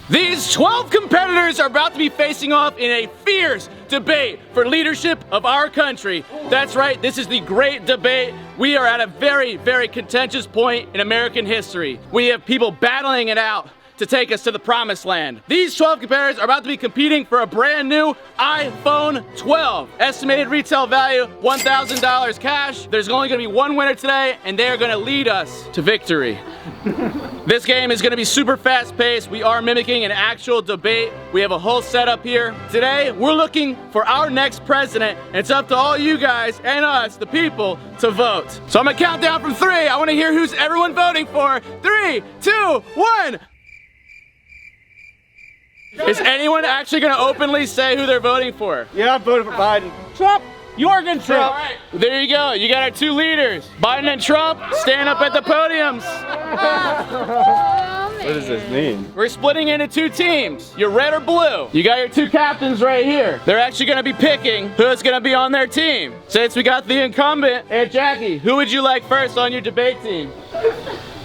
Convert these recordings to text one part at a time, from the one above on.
These 12 competitors are about to be facing off in a fierce debate for leadership of our country. That's right, this is the great debate. We are at a very, very contentious point in American history. We have people battling it out to take us to the promised land. These 12 competitors are about to be competing for a brand new iPhone 12. Estimated retail value, $1,000 cash. There's only gonna be one winner today, and they're gonna lead us to victory. This game is gonna be super fast paced. We are mimicking an actual debate. We have a whole setup here. Today, we're looking for our next president, and it's up to all you guys and us, the people, to vote. So I'm gonna count down from 3. I wanna hear who's everyone voting for. 3, 2, 1. Is anyone actually gonna openly say who they're voting for? Yeah, I'm voting for Biden. Trump, Jorgen Trump. All right, there you go. You got our 2 leaders. Biden and Trump, stand up at the podiums. What does this mean? We're splitting into 2 teams. You're red or blue. You got your 2 captains right here. They're actually gonna be picking who's gonna be on their team. Since we got the incumbent, Aunt Jackie, who would you like first on your debate team?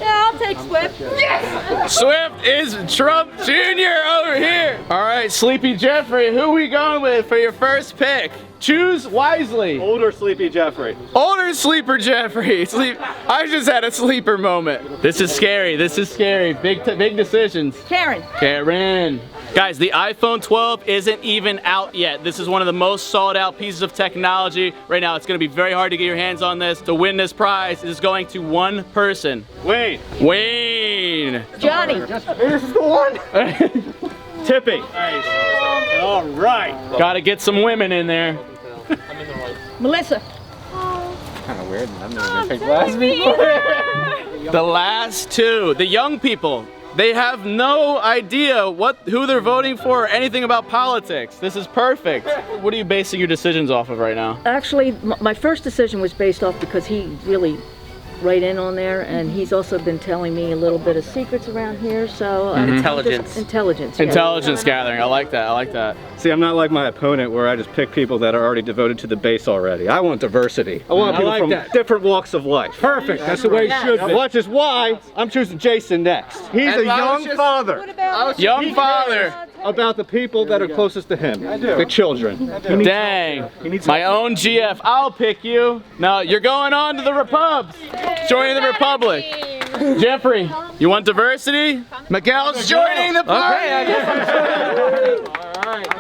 Yeah, I'll take Swift. Yes! Swift is Trump Jr. over here. All right, Sleepy Jeffrey, who are we going with for your first pick? Choose wisely. Older Sleepy Jeffrey. Older Sleeper Jeffrey. I just had a sleeper moment. This is scary. This is scary. Big decisions. Karen. Karen. Guys, the iPhone 12 isn't even out yet. This is one of the most sought out pieces of technology right now. It's gonna be very hard to get your hands on this. To win this prize, it is going to one person. Wayne. Wayne. Johnny. This is the one. Tippy. Nice. All right. Gotta get some women in there. Melissa. Kind of weird. I'm not gonna pick last before. The last 2, the young people. They have no idea who they're voting for or anything about politics. This is perfect. What are you basing your decisions off of right now? Actually, my first decision was based off because he really right in on there, and he's also been telling me a little bit of secrets around here, so Intelligence. Intelligence. Yeah. Intelligence gathering. I like that. I like that. See, I'm not like my opponent where I just pick people that are already devoted to the base already. I want diversity. I want people from different walks of life. Perfect. That's the way it should be. Which is why I'm choosing Jason next. He's a young father. Young father. About the people that are closest to him. The children. Dang. My own GF. I'll pick you. No, you're going on to the Repubs. Joining the Republic. Jeffrey, you want diversity? Miguel's joining the party.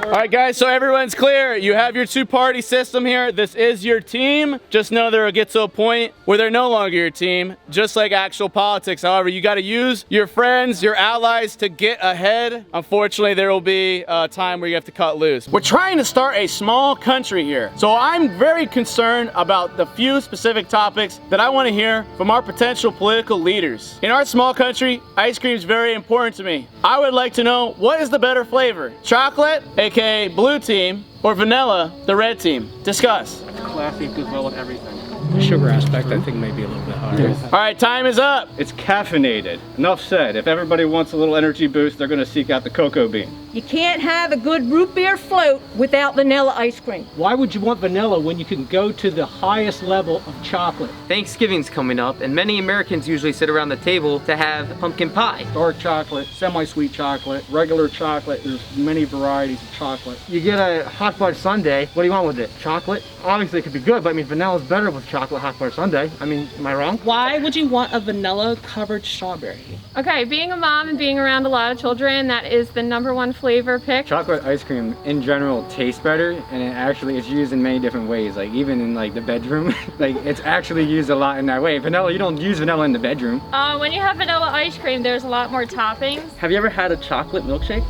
All right, guys, so everyone's clear. You have your 2-party system here. This is your team. Just know there will get to a point where they're no longer your team, just like actual politics. However, you got to use your friends, your allies to get ahead. Unfortunately, there will be a time where you have to cut loose. We're trying to start a small country here. So I'm very concerned about the few specific topics that I want to hear from our potential political leaders. In our small country, ice cream is very important to me. I would like to know, what is the better flavor? Chocolate, aka blue team, or vanilla, the red team? Discuss. Classy, goes well with everything. The sugar aspect, I think, may be a little bit higher. All right, time is up. It's caffeinated. Enough said. If everybody wants a little energy boost, they're going to seek out the cocoa bean. You can't have a good root beer float without vanilla ice cream. Why would you want vanilla when you can go to the highest level of chocolate? Thanksgiving's coming up, and many Americans usually sit around the table to have pumpkin pie. Dark chocolate, semi-sweet chocolate, regular chocolate. There's many varieties of chocolate. You get a hot fudge sundae. What do you want with it? Chocolate? Obviously it could be good, but I mean vanilla's better with chocolate hot fudge sundae. I mean, am I wrong? Why would you want a vanilla covered strawberry? Okay, being a mom and being around a lot of children, that is the #1 flavor pick. Chocolate ice cream in general tastes better, and it's used in many different ways, like even in like the bedroom. Like it's actually used a lot in that way. Vanilla, you don't use vanilla in the bedroom. When you have vanilla ice cream, there's a lot more toppings. Have you ever had a chocolate milkshake?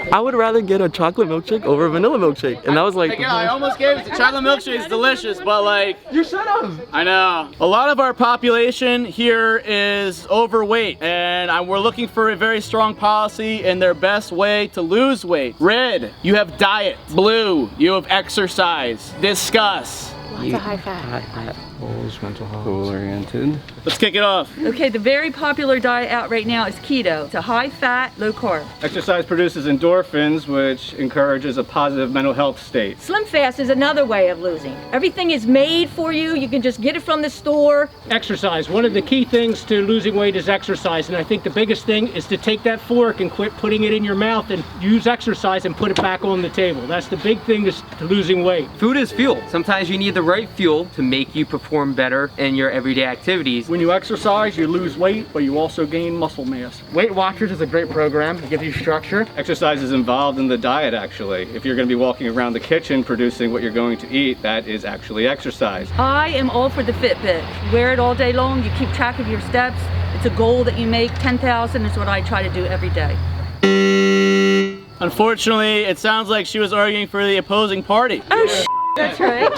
I would rather get a chocolate milkshake over a vanilla milkshake, and that was like. I almost gave it to chocolate milkshake. It's delicious, but like. You should have. I know. A lot of our population here is overweight, and we're looking for a very strong policy in their best way to lose weight. Red, you have diet. Blue, you have exercise. Discuss. Lots of high fat. Goals, mental health. Goal-oriented. Let's kick it off. Okay, the very popular diet out right now is keto. It's a high fat, low carb. Exercise produces endorphins, which encourages a positive mental health state. Slim Fast is another way of losing. Everything is made for you. You can just get it from the store. Exercise. One of the key things to losing weight is exercise, and I think the biggest thing is to take that fork and quit putting it in your mouth and use exercise and put it back on the table. That's the big thing to losing weight. Food is fuel. Sometimes you need the right fuel to make you perform better in your everyday activities. When you exercise, you lose weight, but you also gain muscle mass. Weight Watchers is a great program. It gives you structure. Exercise is involved in the diet, actually. If you're going to be walking around the kitchen producing what you're going to eat, that is actually exercise. I am all for the Fitbit. You wear it all day long. You keep track of your steps. It's a goal that you make. 10,000 is what I try to do every day. Unfortunately, it sounds like she was arguing for the opposing party. Oh, that's right.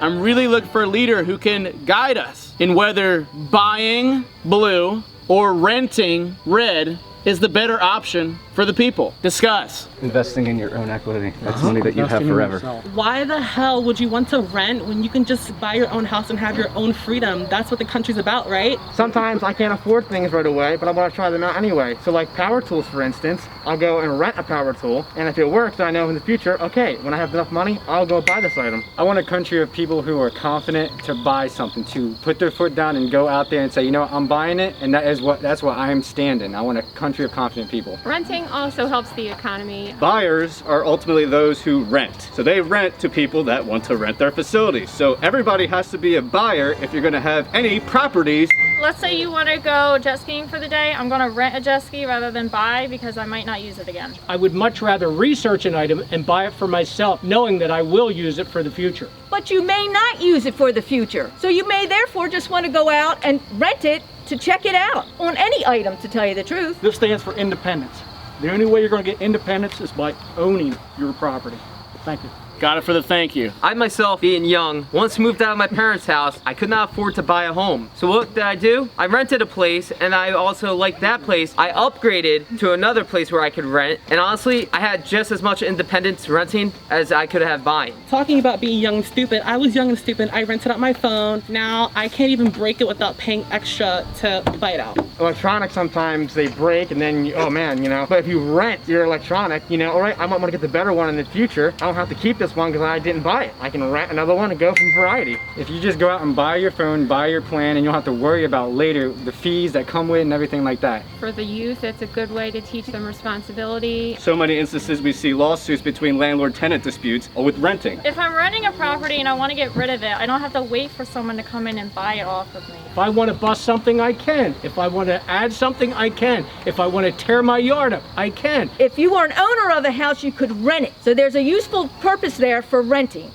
I'm really looking for a leader who can guide us in whether buying blue or renting red is the better option for the people. Discuss. Investing in your own equity. That's money that you have forever. Why the hell would you want to rent when you can just buy your own house and have your own freedom? That's what the country's about, right? Sometimes I can't afford things right away, but I want to try them out anyway. So like power tools, for instance, I'll go and rent a power tool, and if it works, I know in the future, okay, when I have enough money, I'll go buy this item. I want a country of people who are confident to buy something, to put their foot down and go out there and say, you know what, I'm buying it, and that's what I'm standing. I want a country of confident people. Renting also helps the economy. Buyers are ultimately those who rent. So they rent to people that want to rent their facilities. So everybody has to be a buyer if you're going to have any properties. Let's say you want to go jet skiing for the day. I'm going to rent a jet ski rather than buy because I might not use it again. I would much rather research an item and buy it for myself, knowing that I will use it for the future. But you may not use it for the future. So you may therefore just want to go out and rent it to check it out on any item, to tell you the truth. This stands for independence. The only way you're going to get independence is by owning your property. Thank you. Got it for the thank you. I myself, being young, once moved out of my parents' house, I could not afford to buy a home. So what did I do? I rented a place, and I also liked that place. I upgraded to another place where I could rent, and honestly, I had just as much independence renting as I could have buying. Talking about being young and stupid, I was young and stupid. I rented out my phone. Now I can't even break it without paying extra to buy it out. Electronics, sometimes they break and then, oh man, you know. But if you rent your electronic, you know, all right, I might want to get the better one in the future. I don't have to keep this one because I didn't buy it. I can rent another one and go from variety. If you just go out and buy your phone, buy your plan, and you don't have to worry about later the fees that come with it and everything like that. For the youth, it's a good way to teach them responsibility. So many instances we see lawsuits between landlord-tenant disputes or with renting. If I'm renting a property and I want to get rid of it, I don't have to wait for someone to come in and buy it off of me. If I want to bust something, I can. If I want to add something, I can. If I want to tear my yard up, I can. If you are an owner of a house, you could rent it. So there's a useful purpose there for renting.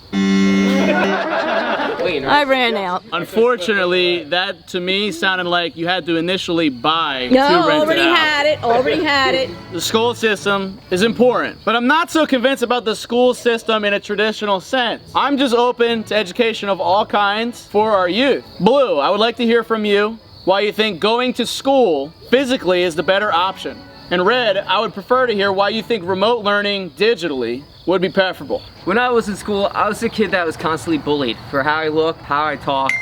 I ran out. Unfortunately, that to me sounded like you had to initially buy No, to rent already it out. had it, already had it. The school system is important, but I'm not so convinced about the school system in a traditional sense. I'm just open to education of all kinds for our youth. Blue, I would like to hear from you why you think going to school physically is the better option. And Red, I would prefer to hear why you think remote learning digitally would be preferable. When I was in school, I was a kid that was constantly bullied for how I looked, how I talked.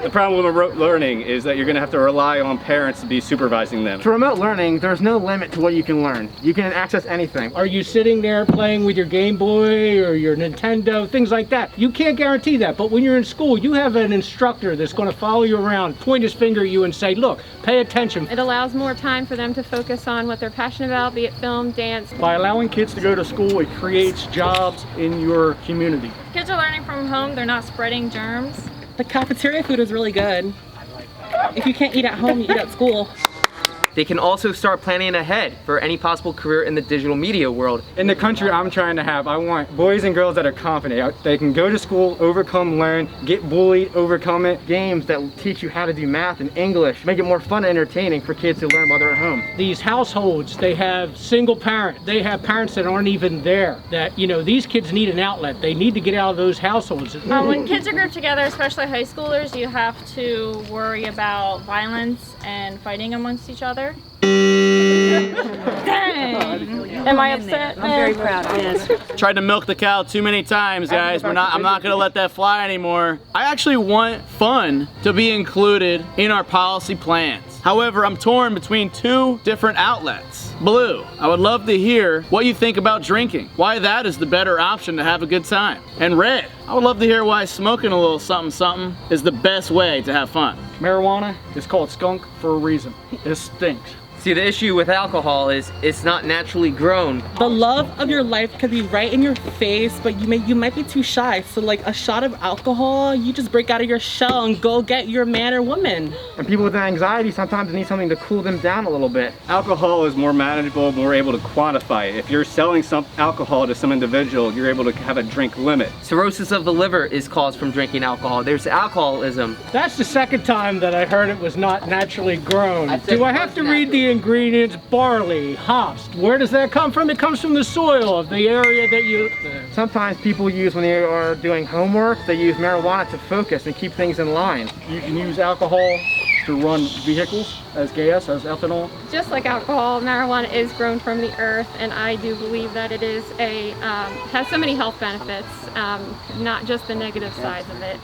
The problem with remote learning is that you're going to have to rely on parents to be supervising them. For remote learning, there's no limit to what you can learn. You can access anything. Are you sitting there playing with your Game Boy or your Nintendo, things like that? You can't guarantee that, but when you're in school, you have an instructor that's going to follow you around, point his finger at you and say, look, pay attention. It allows more time for them to focus on what they're passionate about, be it film, dance. By allowing kids to go to school, it creates jobs in your community. Kids are learning from home, they're not spreading germs. The cafeteria food is really good. If you can't eat at home, you eat at school. They can also start planning ahead for any possible career in the digital media world. In the country I'm trying to have, I want boys and girls that are confident. They can go to school, overcome, learn, get bullied, overcome it. Games that will teach you how to do math and English, make it more fun and entertaining for kids to learn while they're at home. These households, they have single parent, they have parents that aren't even there. That, you know, these kids need an outlet. They need to get out of those households. When kids are grouped together, especially high schoolers, you have to worry about violence and fighting amongst each other. Am I upset? I'm very proud of you. Tried to milk the cow too many times, guys. I'm not gonna let that fly anymore. I actually want fun to be included in our policy plans. However, I'm torn between two different outlets. Blue, I would love to hear what you think about drinking, why that is the better option to have a good time. And Red, I would love to hear why smoking a little something something is the best way to have fun. Marijuana is called skunk for a reason. It stinks. See, the issue with alcohol is it's not naturally grown. The love of your life could be right in your face, but you might be too shy. So like a shot of alcohol, you just break out of your shell and go get your man or woman. And people with anxiety sometimes need something to cool them down a little bit. Alcohol is more manageable, more able to quantify it. If you're selling some alcohol to some individual, you're able to have a drink limit. Cirrhosis of the liver is caused from drinking alcohol. There's alcoholism. That's the second time that I heard it was not naturally grown. Do I have to read the ingredients? Barley, hops. Where does that come from? It comes from the soil of the area that you... Sometimes people use, when they are doing homework, they use marijuana to focus and keep things in line. You can use alcohol to run vehicles as gas, as ethanol. Just like alcohol, marijuana is grown from the earth, and I do believe that it is has so many health benefits, not just the negative sides of it.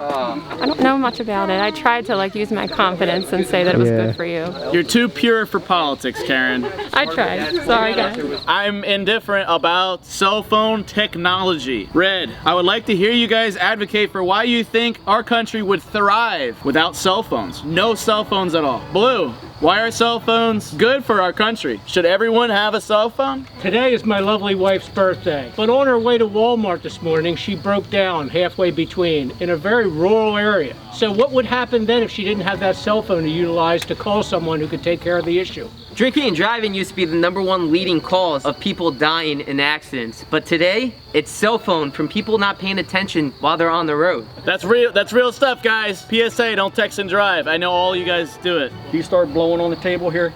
I don't know much about it. I tried to like use my confidence and say that it was good for you. You're too pure for politics, Karen. I tried. Sorry, guys. I'm indifferent about cell phone technology. Red, I would like to hear you guys advocate for why you think our country would thrive without cell phones. No cell phones at all. Blue, why are cell phones good for our country? Should everyone have a cell phone? Today is my lovely wife's birthday, but on her way to Walmart this morning, she broke down halfway between in a very rural area. So what would happen then if she didn't have that cell phone to utilize to call someone who could take care of the issue? Drinking and driving used to be the #1 leading cause of people dying in accidents, but today it's cell phone from people not paying attention while they're on the road. That's real stuff, guys. PSA, don't text and drive. I know all you guys do it. You start blowing on the table here,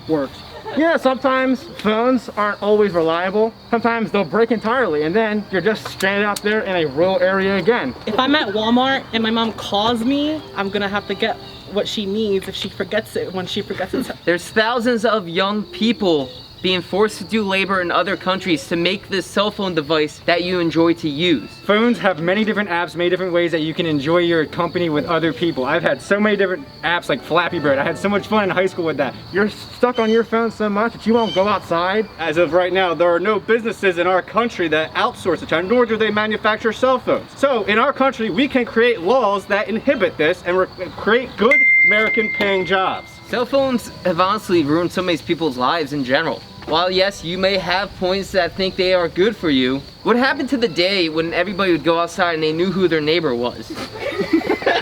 works. Yeah, sometimes phones aren't always reliable. Sometimes they'll break entirely, and then you're just stranded out there in a rural area again. If I'm at Walmart and my mom calls me, I'm gonna have to get what she needs if she forgets it when she forgets it. There's thousands of young people being forced to do labor in other countries to make this cell phone device that you enjoy to use. Phones have many different apps, many different ways that you can enjoy your company with other people. I've had so many different apps like Flappy Bird. I had so much fun in high school with that. You're stuck on your phone so much that you won't go outside. As of right now, there are no businesses in our country that outsource to China, nor do they manufacture cell phones. So in our country, we can create laws that inhibit this and create good American paying jobs. Cell phones have honestly ruined so many people's lives in general. While yes, you may have points that think they are good for you, what happened to the day when everybody would go outside and they knew who their neighbor was?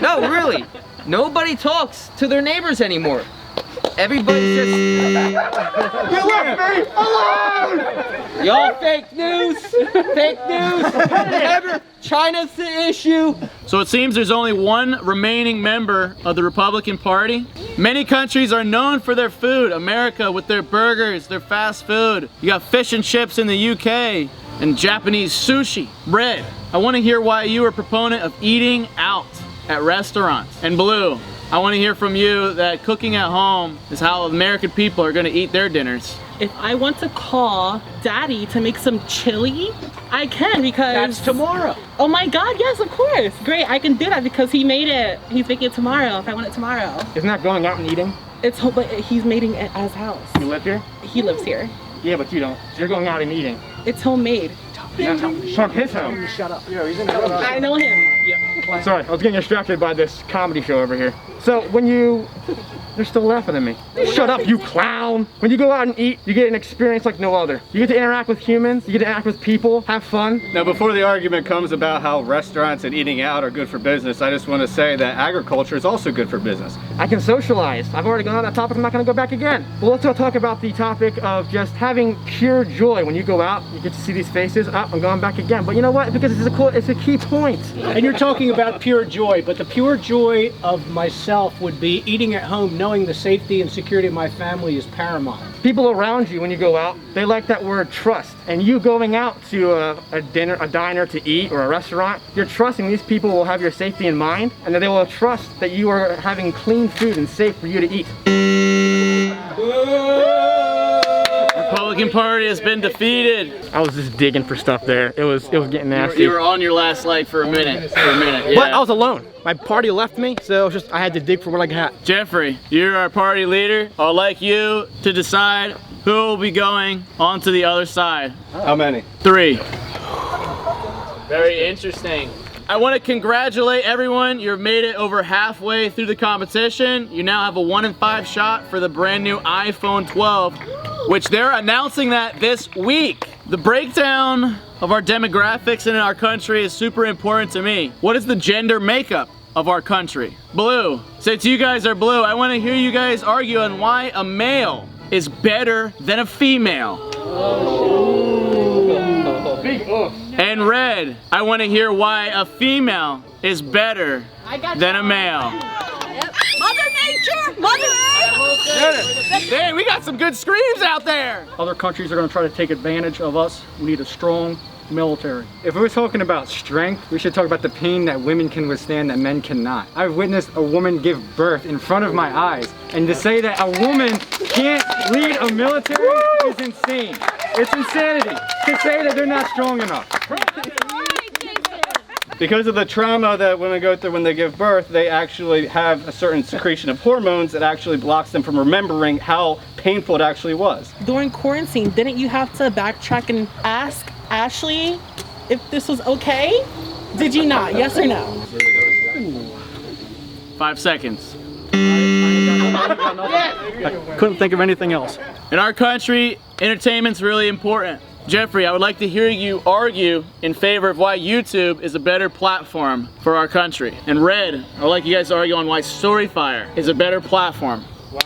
No, really. Nobody talks to their neighbors anymore. Everybody's just... You left me alone! Y'all fake news! Fake news! China's the issue! So it seems there's only one remaining member of the Republican Party. Many countries are known for their food. America with their burgers, their fast food. You got fish and chips in the UK and Japanese sushi. Red, I want to hear why you are a proponent of eating out at restaurants. And Blue, I want to hear from you that cooking at home is how American people are going to eat their dinners. If I want to call Daddy to make some chili, I can because... That's tomorrow. Oh my God, yes, of course. Great, I can do that because he made it. He's making it tomorrow if I want it tomorrow. Isn't that going out and eating? But he's making it at his house. You live here? He lives here. Yeah, but you don't. You're going out and eating. It's homemade. From his home. Shut up. Yeah, he's in the I know him. Yep. Sorry, I was getting distracted by this comedy show over here. So when they're still laughing at me. Shut up, you clown! When you go out and eat, you get an experience like no other. You get to interact with humans, you get to interact with people, have fun. Now before the argument comes about how restaurants and eating out are good for business, I just want to say that agriculture is also good for business. I can socialize. I've already gone on that topic, I'm not going to go back again. Well, let's talk about the topic of just having pure joy. When you go out, you get to see these faces. Oh, I'm going back again. But you know what? Because it's a key point. And you're talking about pure joy, but the pure joy of myself would be eating at home knowing the safety and security of my family is paramount. People around you when you go out, they like that word trust. And you going out to a diner to eat or a restaurant, you're trusting these people will have your safety in mind and that they will trust that you are having clean food and safe for you to eat. Republican Party has been defeated. I was just digging for stuff there. It was getting nasty. You were on your last leg for a minute. Yeah. But I was alone. My party left me, so it was just I had to dig for what I got. Jeffrey, you're our party leader. I'd like you to decide who will be going on to the other side. How many? 3. Very interesting. I want to congratulate everyone. You've made it over halfway through the competition. You now have a 1 in 5 shot for the brand new iPhone 12, which they're announcing that this week. The breakdown of our demographics in our country is super important to me. What is the gender makeup of our country? Blue. Since you guys are blue, I want to hear you guys argue on why a male is better than a female. And red, I want to hear why a female is better than a male. Mother Nature! Mother Earth! Dang, we got some good screams out there. Other countries are going to try to take advantage of us. We need a strong military. If we're talking about strength, we should talk about the pain that women can withstand that men cannot. I've witnessed a woman give birth in front of my eyes, and to say that a woman can't lead a military is insane. It's insanity to say that they're not strong enough. Because of the trauma that women go through when they give birth, they actually have a certain secretion of hormones that actually blocks them from remembering how painful it actually was. During quarantine, didn't you have to backtrack and ask Ashley if this was okay? Did you not? Yes or no? 5 seconds. I couldn't think of anything else. In our country, entertainment's really important. Jeffrey, I would like to hear you argue in favor of why YouTube is a better platform for our country. And Red, I would like you guys to argue on why StoryFire is a better platform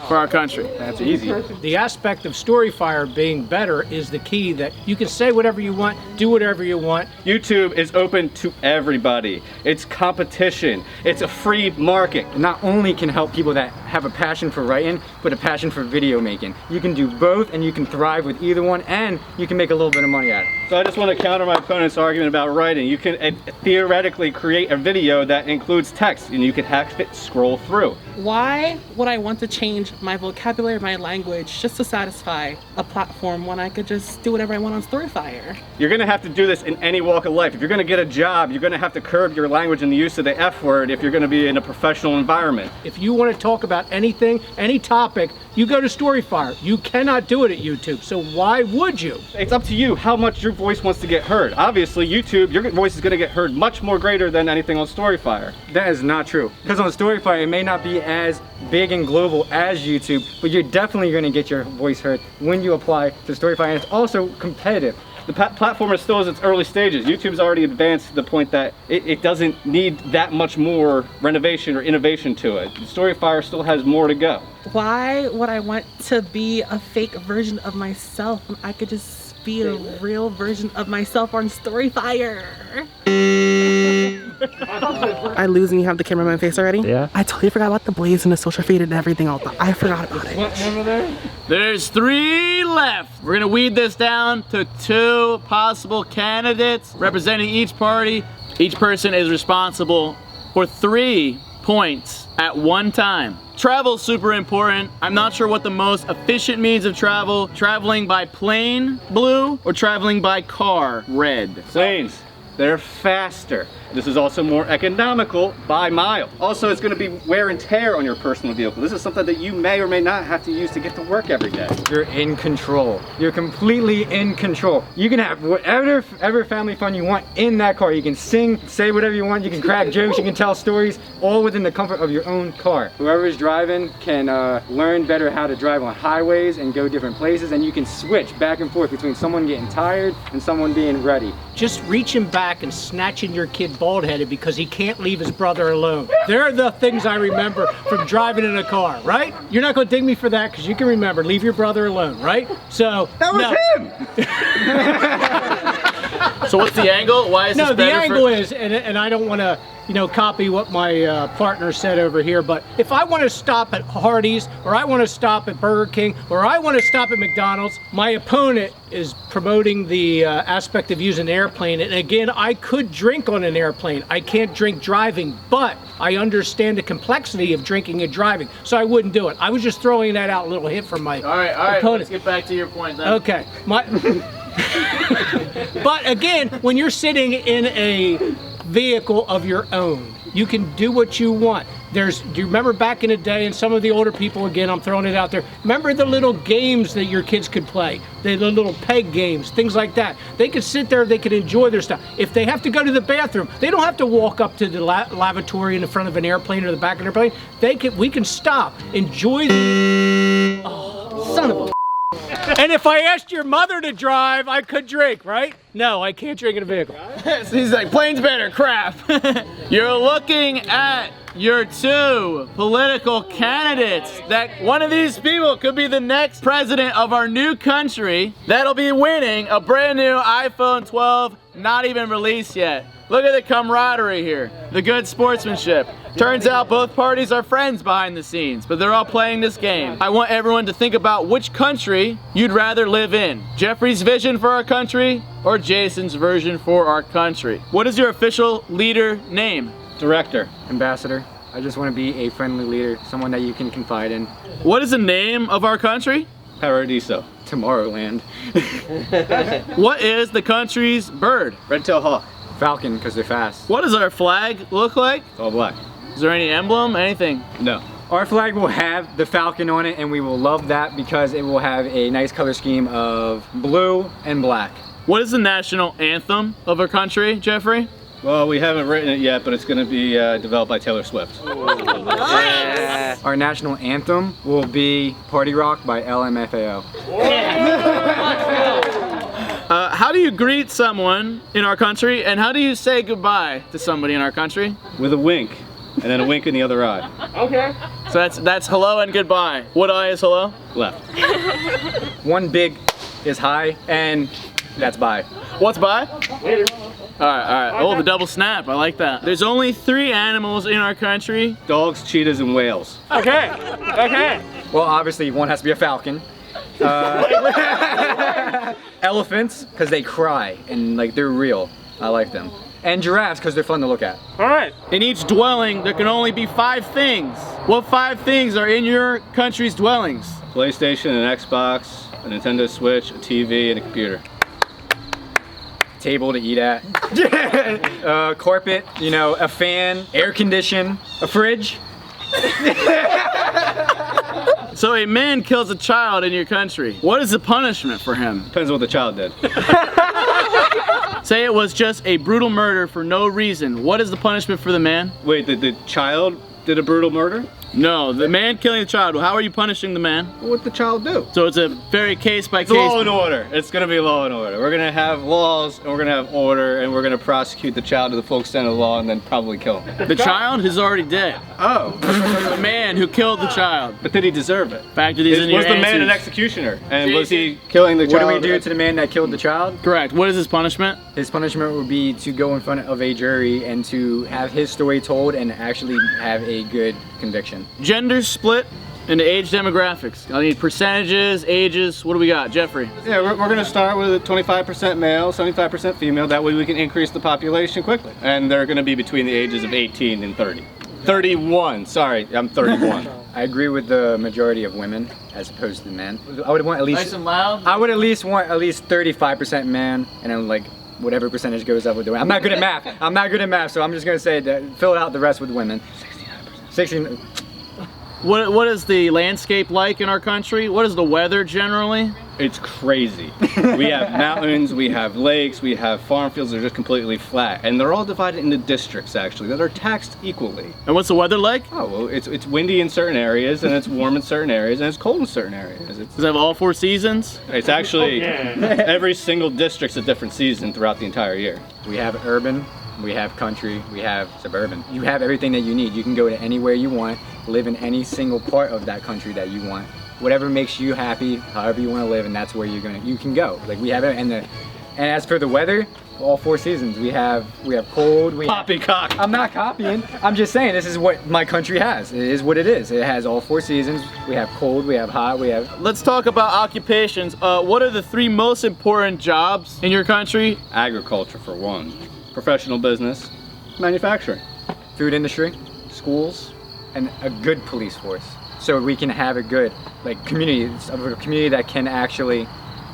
for our country. That's easy. The aspect of StoryFire being better is the key, that you can say whatever you want, do whatever you want. YouTube is open to everybody. It's competition. It's a free market. It not only can help people that have a passion for writing, but a passion for video making. You can do both, and you can thrive with either one, and you can make a little bit of money at it. So I just want to counter my opponent's argument about writing. You can theoretically create a video that includes text, and you can have it scroll through. Why would I want to change my vocabulary, my language, just to satisfy a platform when I could just do whatever I want on StoryFire? You're going to have to do this in any walk of life. If you're going to get a job, you're going to have to curb your language and the use of the F word if you're going to be in a professional environment. If you want to talk about anything, any topic, you go to StoryFire. You cannot do it at YouTube, so why would you? It's up to you how much your voice wants to get heard. Obviously, YouTube, your voice is going to get heard much more greater than anything on StoryFire. That is not true. Because on StoryFire, it may not be as big and global as YouTube, but you're definitely going to get your voice heard when you apply to StoryFire, and it's also competitive. The platform is still in its early stages. YouTube's already advanced to the point that it doesn't need that much more renovation or innovation to it. StoryFire still has more to go. Why would I want to be a fake version of myself when I could just be a real version of myself on StoryFire? I lose and you have the cameraman face already? Yeah. I totally forgot about the blaze and the social feed and everything else. I forgot about it. There's 3 left. We're gonna weed this down to 2 possible candidates representing each party. Each person is responsible for 3 points at one time. Travel's super important. I'm not sure what the most efficient means of travel, traveling by plane, blue, or traveling by car, red. Planes, they're faster. This is also more economical by mile. Also, it's going to be wear and tear on your personal vehicle. This is something that you may or may not have to use to get to work every day. You're in control. You're completely in control. You can have whatever family fun you want in that car. You can sing, say whatever you want. You can crack jokes. You can tell stories, all within the comfort of your own car. Whoever is driving can learn better how to drive on highways and go different places, and you can switch back and forth between someone getting tired and someone being ready. Just reaching back and snatching your kid bald-headed because he can't leave his brother alone. They're the things I remember from driving in a car, right? You're not going to dig me for that because you can remember, leave your brother alone, right? So that was no. him! So what's the angle? Why is No, this the better angle is, and I don't want to, copy what my partner said over here, but if I want to stop at Hardee's, or I want to stop at Burger King, or I want to stop at McDonald's, my opponent is promoting the aspect of using an airplane. And again, I could drink on an airplane. I can't drink driving, but I understand the complexity of drinking and driving, so I wouldn't do it. I was just throwing that out, a little hint from my All right, opponent. let's get back to your point then. Okay. But again, when you're sitting in a vehicle of your own, you can do what you want. Do you remember back in the day, and some of the older people, again, I'm throwing it out there, remember the little games that your kids could play? The little peg games, things like that. They could sit there, they could enjoy their stuff. If they have to go to the bathroom, they don't have to walk up to the lavatory in the front of an airplane or the back of an airplane. We can stop, enjoy son of a and if I asked your mother to drive, I could drink, right? No, I can't drink in a vehicle. So he's like, plane's better, crap. You're looking at your two political candidates. That one of these people could be the next president of our new country that'll be winning a brand new iPhone 12, not even released yet. Look at the camaraderie here, the good sportsmanship. Turns out both parties are friends behind the scenes, but they're all playing this game. I want everyone to think about which country you'd rather live in. Jeffrey's vision for our country or Jason's version for our country. What is your official leader name? Director. Ambassador. I just want to be a friendly leader, someone that you can confide in. What is the name of our country? Paradiso. Tomorrowland. What is the country's bird? Red-tailed hawk. Falcon, because they're fast. What does our flag look like? All black. Is there any emblem, anything? No. Our flag will have the falcon on it, and we will love that because it will have a nice color scheme of blue and black. What is the national anthem of our country, Jeffrey? Well, we haven't written it yet, but it's going to be developed by Taylor Swift. Our national anthem will be Party Rock by LMFAO. How do you greet someone in our country, and how do you say goodbye to somebody in our country? With a wink, and then a wink in the other eye. Okay. So that's hello and goodbye. What eye is hello? Left. One big is hi, and that's bye. What's bye? Later. All right. Oh, the double snap. I like that. There's only 3 animals in our country. Dogs, cheetahs, and whales. Okay. Well, obviously one has to be a falcon. Elephants, because they cry and like they're real. I like them. And giraffes, because they're fun to look at. All right. In each dwelling, there can only be 5 things. What 5 things are in your country's dwellings? PlayStation, an Xbox, a Nintendo Switch, a TV, and a computer. Table to eat at. Carpet, a fan, air condition, a fridge. So a man kills a child in your country. What is the punishment for him? Depends on what the child did. Say it was just a brutal murder for no reason. What is the punishment for the man? Wait, the child did a brutal murder? No, the man killing the child. How are you punishing the man? What'd the child do? So it's a very case by case. Law and order. It's gonna be law and order. We're gonna have laws, and we're gonna have order, and we're gonna prosecute the child to the full extent of the law, and then probably kill him. The child is already dead. Oh. The man who killed the child. But did he deserve it? Factor these in your Was the man an answers. executioner? And was he killing the child? What do we do to the man that killed the child? Correct. What is his punishment? His punishment would be to go in front of a jury and to have his story told and actually have a good conviction. Gender split into age demographics. I need percentages, ages. What do we got, Jeffrey? Yeah, we're gonna start with a 25% male, 75% female. That way we can increase the population quickly. And they're gonna be between the ages of 18 and 30. 31, sorry, I'm 31. I agree with the majority of women as opposed to men. I would want at least Nice and loud. I would at least want at least 35% man, and then like whatever percentage goes up with the women. I'm not good at math. So I'm just gonna say that fill out the rest with women. 69%. What is the landscape like in our country? What is the weather generally? It's crazy. We have mountains, we have lakes, we have farm fields that are just completely flat. And they're all divided into districts, actually, that are taxed equally. And what's the weather like? Oh, well, it's windy in certain areas, and it's warm in certain areas, and it's cold in certain areas. Does it have all 4 seasons? It's actually, every single district's a different season throughout the entire year. We have urban, we have country, we have suburban. You have everything that you need. You can go to anywhere you want, live in any single part of that country that you want. Whatever makes you happy, however you want to live, and that's where you can go. Like we have it, and as for the weather, all 4 seasons. We have cold. Poppycock. I'm not copying. I'm just saying this is what my country has. It is what it is. It has all 4 seasons. We have cold. We have hot. We have. Let's talk about occupations. What are the 3 most important jobs in your country? Agriculture for one, professional business, manufacturing. Food industry, schools, and a good police force. So we can have a good community that can actually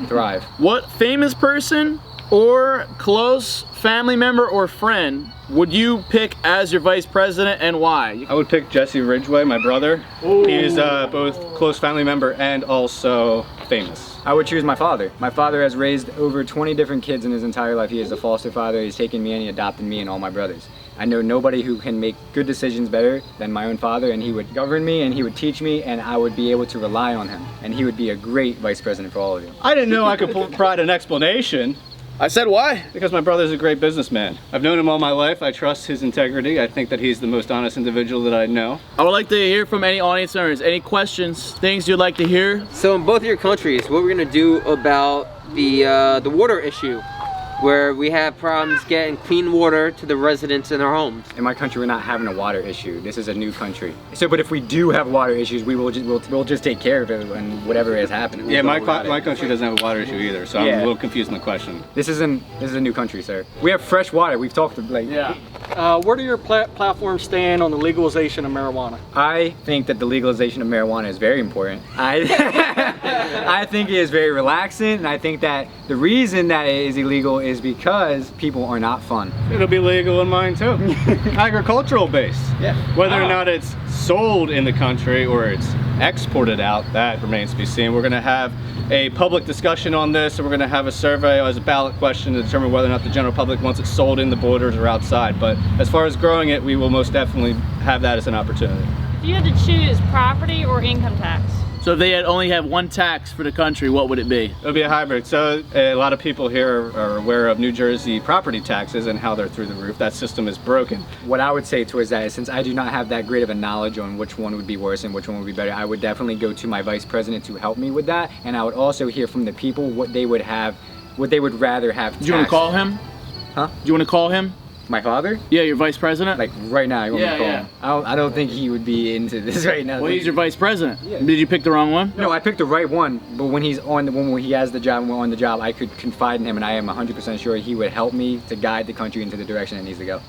thrive. What famous person or close family member or friend would you pick as your vice president and why? I would pick Jesse Ridgway, my brother. Ooh. He is both close family member and also famous. I would choose my father. My father has raised over 20 different kids in his entire life. He is a foster father. He's taken me and he adopted me and all my brothers. I know nobody who can make good decisions better than my own father, and he would govern me and he would teach me and I would be able to rely on him. And he would be a great vice president for all of you. I didn't know I could provide an explanation. I said why? Because my brother's a great businessman. I've known him all my life. I trust his integrity. I think that he's the most honest individual that I know. I would like to hear from any audience members. Any questions, things you'd like to hear? So in both of your countries, what we're gonna do about the water issue, where we have problems getting clean water to the residents in our homes? In my country, we're not having a water issue. This is a new country. So, but if we do have water issues, we'll just take care of it and whatever is happening. Yeah, my country doesn't have a water issue either, so I'm a little confused in the question. This is a new country, sir. We have fresh water. We've talked Yeah. Where do your platforms stand on the legalization of marijuana? I think that the legalization of marijuana is very important. I think it is very relaxing, and I think that the reason that it is illegal is because people are not fun. It'll be legal in mine too. Agricultural based. Yeah. Whether or not it's sold in the country or it's exported out, that remains to be seen. We're going to have a public discussion on this, and we're going to have a survey as a ballot question to determine whether or not the general public wants it sold in the borders or outside. But as far as growing it, we will most definitely have that as an opportunity. If you had to choose property or income tax? So if they had only have one tax for the country, what would it be? It would be a hybrid. So a lot of people here are aware of New Jersey property taxes and how they're through the roof. That system is broken. What I would say towards that is, since I do not have that great of a knowledge on which one would be worse and which one would be better, I would definitely go to my vice president to help me with that. And I would also hear from the people what they would rather have taxed. Do you want to call him? Huh? Do you want to call him? My father? Yeah, your vice president? Like right now, you want me to call him? I don't think he would be into this right now. Well, he's your vice president. Yeah. Did you pick the wrong one? No, I picked the right one, but when he has the job and we're on the job, I could confide in him, and I am 100% sure he would help me to guide the country into the direction it needs to go.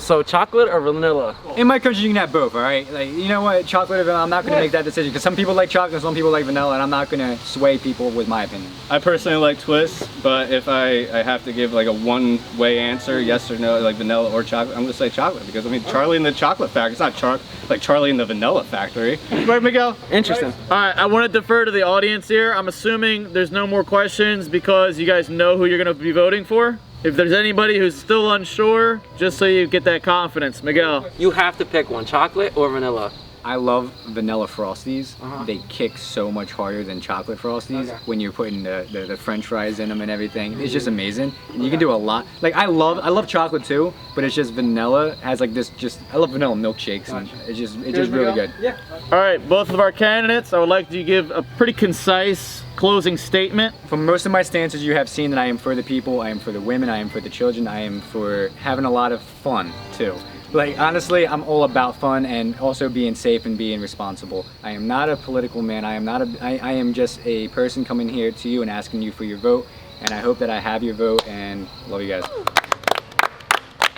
So chocolate or vanilla? In my country, you can have both, all right? Like, you know what, chocolate or vanilla, I'm not going to make that decision, because some people like chocolate, some people like vanilla, and I'm not going to sway people with my opinion. I personally like twists, but if I have to give like a one-way answer, yes or no, like vanilla or chocolate, I'm going to say chocolate, because I mean, Charlie in the Chocolate Factory, it's not like Charlie in the Vanilla Factory. Right, Miguel? Interesting. All right, I want to defer to the audience here. I'm assuming there's no more questions because you guys know who you're going to be voting for. If there's anybody who's still unsure, just so you get that confidence. Miguel. You have to pick one, chocolate or vanilla. I love vanilla Frosties. They kick so much harder than chocolate Frosties when you're putting the French fries in them and everything. It's just amazing. And you can do a lot. Like I love chocolate too, but it's just vanilla has like this I love vanilla milkshakes, and it's just really good. Yeah. All right, both of our candidates, I would like to give a pretty concise closing statement. From most of my stances, you have seen that I am for the people, I am for the women, I am for the children, I am for having a lot of fun too. Like honestly, I'm all about fun and also being safe and being responsible. I am not a political man. I am just a person coming here to you and asking you for your vote, and I hope that I have your vote, and love you guys.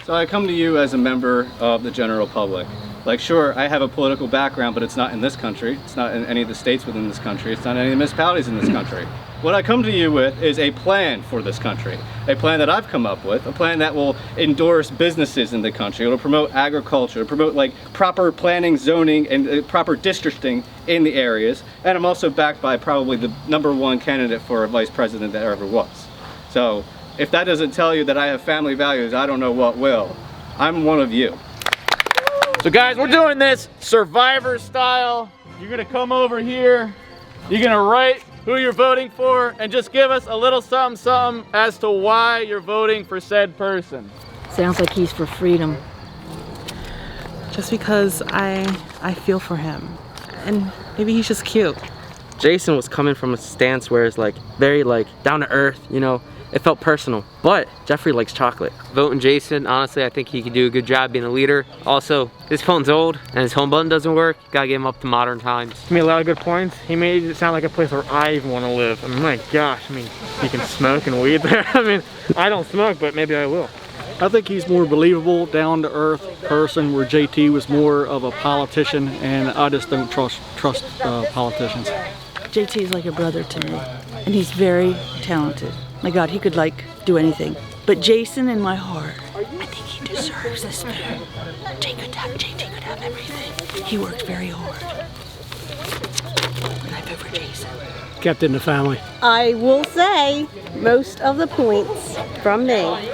So I come to you as a member of the general public. Like sure, I have a political background, but it's not in this country. It's not in any of the states within this country. It's not in any of the municipalities in this country. What I come to you with is a plan for this country. A plan that I've come up with, a plan that will endorse businesses in the country. It'll promote agriculture, it'll promote like proper planning, zoning, and proper districting in the areas. And I'm also backed by probably the #1 candidate for a vice president that ever was. So if that doesn't tell you that I have family values, I don't know what will. I'm one of you. So guys, we're doing this Survivor style. You're gonna come over here, you're gonna write who you're voting for, and just give us a little something as to why you're voting for said person. Sounds like he's for freedom. Just because I feel for him, and maybe he's just cute. Jason was coming from a stance where it's like very like down to earth, you know, it felt personal. But Jeffrey likes chocolate. Voting Jason, honestly, I think he could do a good job being a leader. Also, his phone's old and his home button doesn't work. Gotta get him up to modern times. He made a lot of good points. He made it sound like a place where I even want to live. I mean, my gosh, I mean, you can smoke and weed there. I mean, I don't smoke, but maybe I will. I think he's more believable, down-to-earth person, where JT was more of a politician, and I just don't trust politicians. JT is like a brother to me, and he's very talented. My God, he could like do anything. But Jason, in my heart, I think he deserves this food. JT could have everything. He worked very hard. And I vote for Jason. Kept in the family. I will say most of the points from me.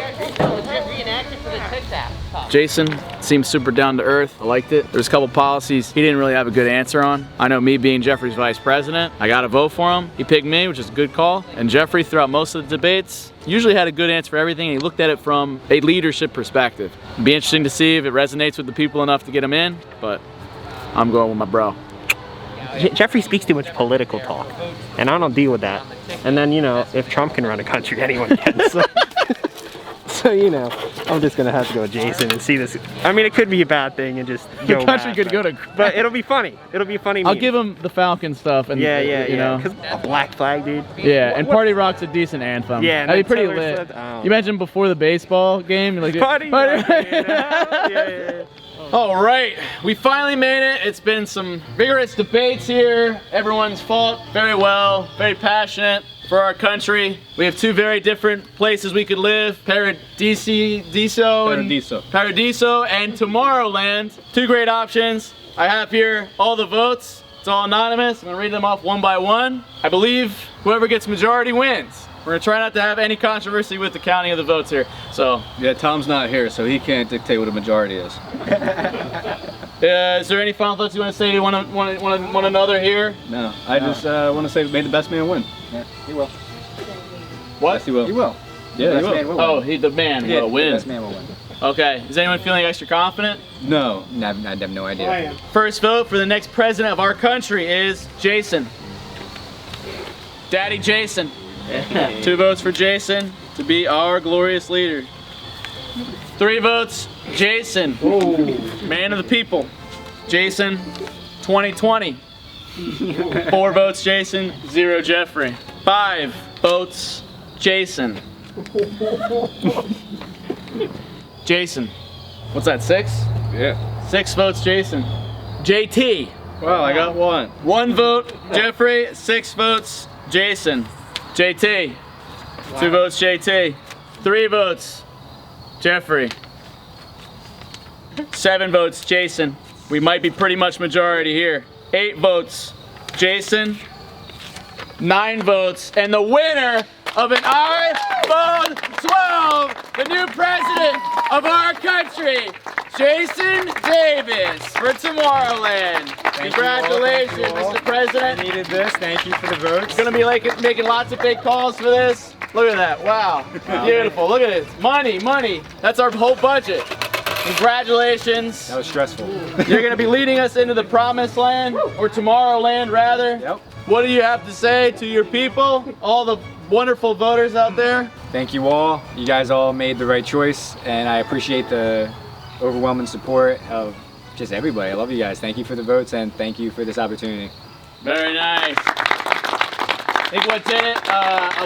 Jason seems super down to earth. I liked it. There's a couple policies he didn't really have a good answer on. I know me being Jeffrey's vice president, I got to vote for him. He picked me, which is a good call. And Jeffrey, throughout most of the debates, usually had a good answer for everything. And he looked at it from a leadership perspective. It'd be interesting to see if it resonates with the people enough to get him in, but I'm going with my bro. Jeffrey speaks too much political talk, and I don't deal with that. And then, you know, if Trump can run a country, anyone can. So, you know, I'm just gonna have to go with Jason and see this. I mean, it could be a bad thing and just The country could go to. But it'll be funny. It'll be funny. I'll give him the Falcon stuff and you know. Because a black flag, dude. Yeah, and Party Rock's a decent anthem. Yeah, that'd be pretty Taylor lit. Swift, I don't You mentioned before the baseball game, you're like Party Rock, yeah. All right, we finally made it. It's been some vigorous debates here. Everyone's fought very well, very passionate for our country. We have two very different places we could live, Paradiso and Tomorrowland. Two great options. I have here all the votes. It's all anonymous. I'm gonna read them off one by one. I believe whoever gets majority wins. We're gonna try not to have any controversy with the counting of the votes here. So yeah, Tom's not here, so he can't dictate what a majority is. Is there any final thoughts you want to say to one another here? No, I just want to say, may the best man win. Yeah, he will. What? Yes, he will. He will. Yeah, The best he man will. will Oh, win. the man Yeah, will win. The best man will win. Okay. Is anyone feeling extra confident? No. I have no idea. First vote for the next president of our country is Jason. Daddy Jason. 2 votes for Jason to be our glorious leader. 3 votes, Jason. Man of the people. Jason 2020. 4 votes, Jason. 0, Jeffrey. 5 votes, Jason. Jason. What's that, 6? Yeah. 6 votes, Jason. JT. Wow, I got 1. 1 vote, Jeffrey. 6 votes, Jason. JT. 2 votes, JT. 3 votes, Jeffrey. 7 votes, Jason. We might be pretty much majority here. 8 votes, Jason. 9 votes, and the winner of an iPhone 12, the new president of our country, Jason Davis for Tomorrowland. Congratulations, Mr. President. I needed this. Thank you for the votes. Gonna be making lots of big calls for this. Look at that, wow. Beautiful, look at this, money, money. That's our whole budget. Congratulations. That was stressful. You're gonna be leading us into the promised land, or Tomorrowland rather. Yep. What do you have to say to your people, all the wonderful voters out there? Thank you all. You guys all made the right choice, and I appreciate the overwhelming support of just everybody. I love you guys. Thank you for the votes, and thank you for this opportunity. Very nice. I think what did it, a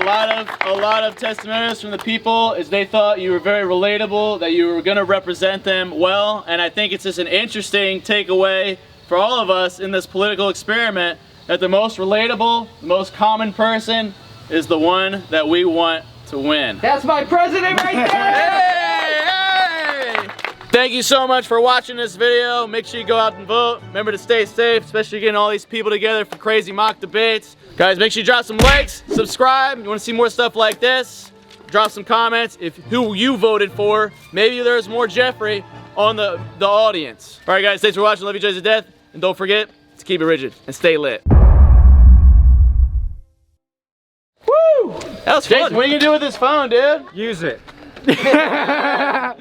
lot of testimonials from the people is they thought you were very relatable, that you were going to represent them well, and I think it's just an interesting takeaway for all of us in this political experiment that the most relatable, the most common person is the one that we want to win. That's my president right there! Hey! Thank you so much for watching this video. Make sure you go out and vote. Remember to stay safe, especially getting all these people together for crazy mock debates. Guys, make sure you drop some likes, subscribe. You want to see more stuff like this? Drop some comments if who you voted for. Maybe there's more Jeffrey on the audience. All right, guys, thanks for watching. Love you guys to death. And don't forget to keep it rigid and stay lit. Woo! That was fun. Jason, what are you gonna do with this phone, dude? Use it.